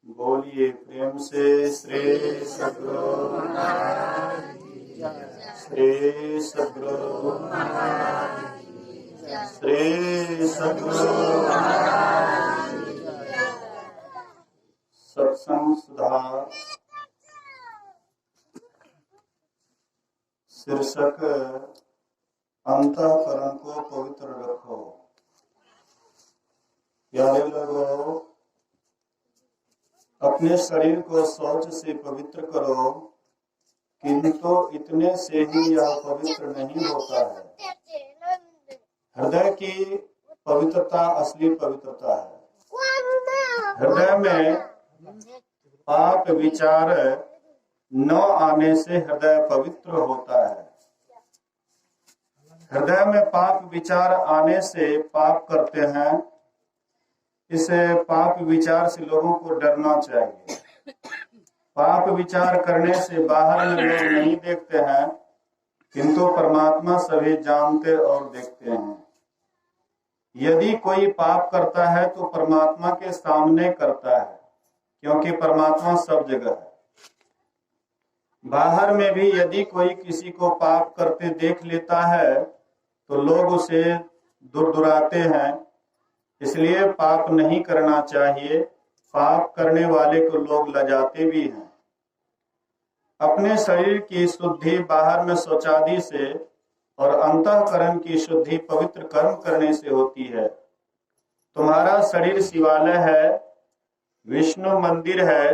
बोलिए प्रेम से श्री सद्गुरु श्री सद्गुरु श्री सद्गुरु। सत्संग सुधा शीर्षक अंतःकरण को पवित्र रखो। प्यारे लोगों, अपने शरीर को शौच से पवित्र करो, किंतु इतने से ही यह पवित्र नहीं होता है। हृदय की पवित्रता असली पवित्रता है। हृदय में पाप विचार न आने से हृदय पवित्र होता है। हृदय में पाप विचार आने से पाप करते हैं। इस पाप विचार से लोगों को डरना चाहिए। पाप विचार करने से बाहर में लोग नहीं देखते हैं, किंतु परमात्मा सभी जानते और देखते हैं। यदि कोई पाप करता है तो परमात्मा के सामने करता है, क्योंकि परमात्मा सब जगह है। बाहर में भी यदि कोई किसी को पाप करते देख लेता है तो लोग उसे दुराते हैं। इसलिए पाप नहीं करना चाहिए। पाप करने वाले को लोग लजाते भी हैं। अपने शरीर की शुद्धि बाहर में शौचादि से और अंतःकरण की शुद्धि पवित्र कर्म करने से होती है। तुम्हारा शरीर शिवालय है, विष्णु मंदिर है।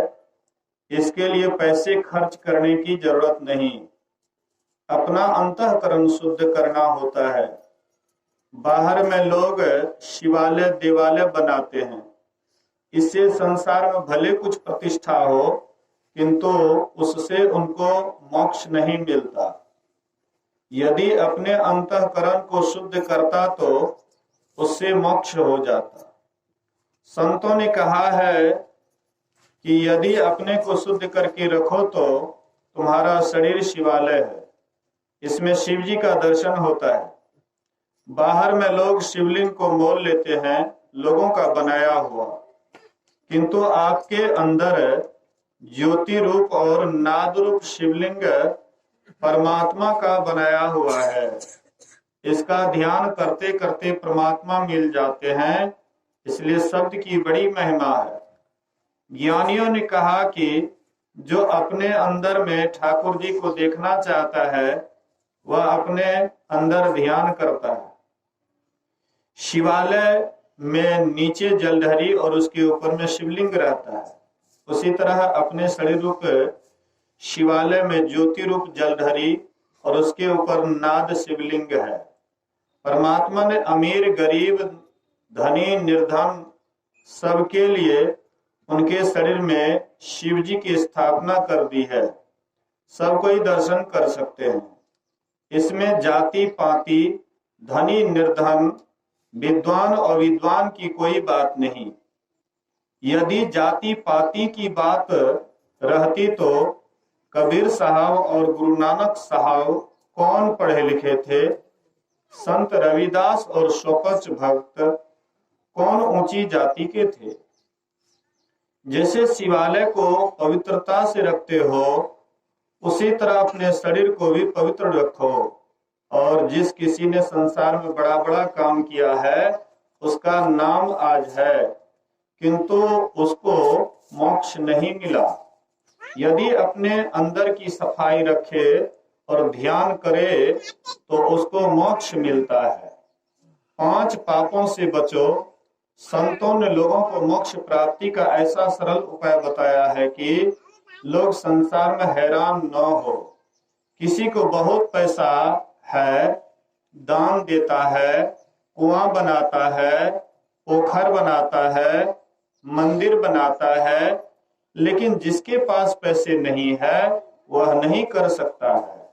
इसके लिए पैसे खर्च करने की जरूरत नहीं। अपना अंतःकरण शुद्ध करना होता है। बाहर में लोग शिवालय देवालय बनाते हैं। इससे संसार में भले कुछ प्रतिष्ठा हो, किंतु उससे उनको मोक्ष नहीं मिलता। यदि अपने अंतःकरण को शुद्ध करता तो उससे मोक्ष हो जाता। संतों ने कहा है कि यदि अपने को शुद्ध करके रखो तो तुम्हारा शरीर शिवालय है। इसमें शिव जी का दर्शन होता है। बाहर में लोग शिवलिंग को मोल लेते हैं, लोगों का बनाया हुआ, किंतु आपके अंदर ज्योति रूप और नाद रूप शिवलिंग परमात्मा का बनाया हुआ है। इसका ध्यान करते करते परमात्मा मिल जाते हैं। इसलिए शब्द की बड़ी महिमा है। ज्ञानियों ने कहा कि जो अपने अंदर में ठाकुर जी को देखना चाहता है वह अपने अंदर ध्यान करता है। शिवालय में नीचे जलधरी और उसके ऊपर में शिवलिंग रहता है। उसी तरह अपने शरीर रूप शिवालय में ज्योति रूप जलधरी और उसके ऊपर नाद शिवलिंग है। परमात्मा ने अमीर गरीब धनी निर्धन सबके लिए उनके शरीर में शिव जी की स्थापना कर दी है। सब कोई दर्शन कर सकते हैं। इसमें जाति पाति, धनी निर्धन, विद्वान और विद्वान की कोई बात नहीं। यदि जाति पाति की बात रहती तो कबीर साहब और गुरु नानक साहब कौन पढ़े लिखे थे? संत रविदास और शोकच भक्त कौन ऊंची जाति के थे? जैसे शिवालय को पवित्रता से रखते हो, उसी तरह अपने शरीर को भी पवित्र रखो। और जिस किसी ने संसार में बड़ा बड़ा काम किया है उसका नाम आज है, किंतु उसको मोक्ष नहीं मिला। यदि अपने अंदर की सफाई रखे और ध्यान करे तो उसको मोक्ष मिलता है। 5 पापों से बचो। संतों ने लोगों को मोक्ष प्राप्ति का ऐसा सरल उपाय बताया है कि लोग संसार में हैरान न हो। किसी को बहुत पैसा है, दान देता है, कुआं बनाता है, पोखर बनाता है, मंदिर बनाता है, लेकिन जिसके पास पैसे नहीं है वह नहीं कर सकता है।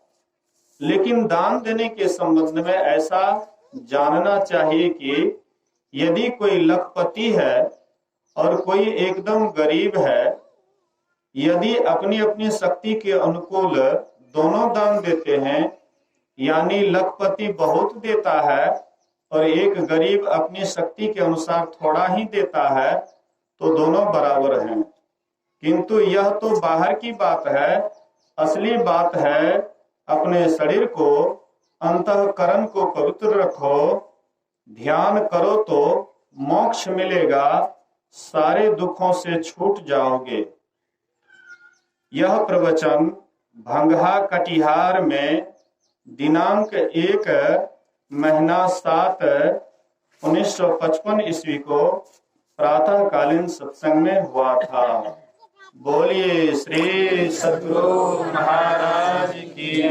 लेकिन दान देने के संबंध में ऐसा जानना चाहिए कि यदि कोई लखपति है और कोई एकदम गरीब है, यदि अपनी अपनी शक्ति के अनुकूल दोनों दान देते हैं, यानी लखपति बहुत देता है और एक गरीब अपनी शक्ति के अनुसार थोड़ा ही देता है, तो दोनों बराबर हैं। किंतु यह तो बाहर की बात है, असली बात है अपने शरीर को, अंतःकरण को पवित्र रखो, ध्यान करो तो मोक्ष मिलेगा, सारे दुखों से छूट जाओगे। यह प्रवचन भंगहा कटिहार में दिनांक 1 महीना 7 1955 ईस्वी को प्रातःकालीन सत्संग में हुआ था। बोलिए श्री सद्गुरु महाराज की।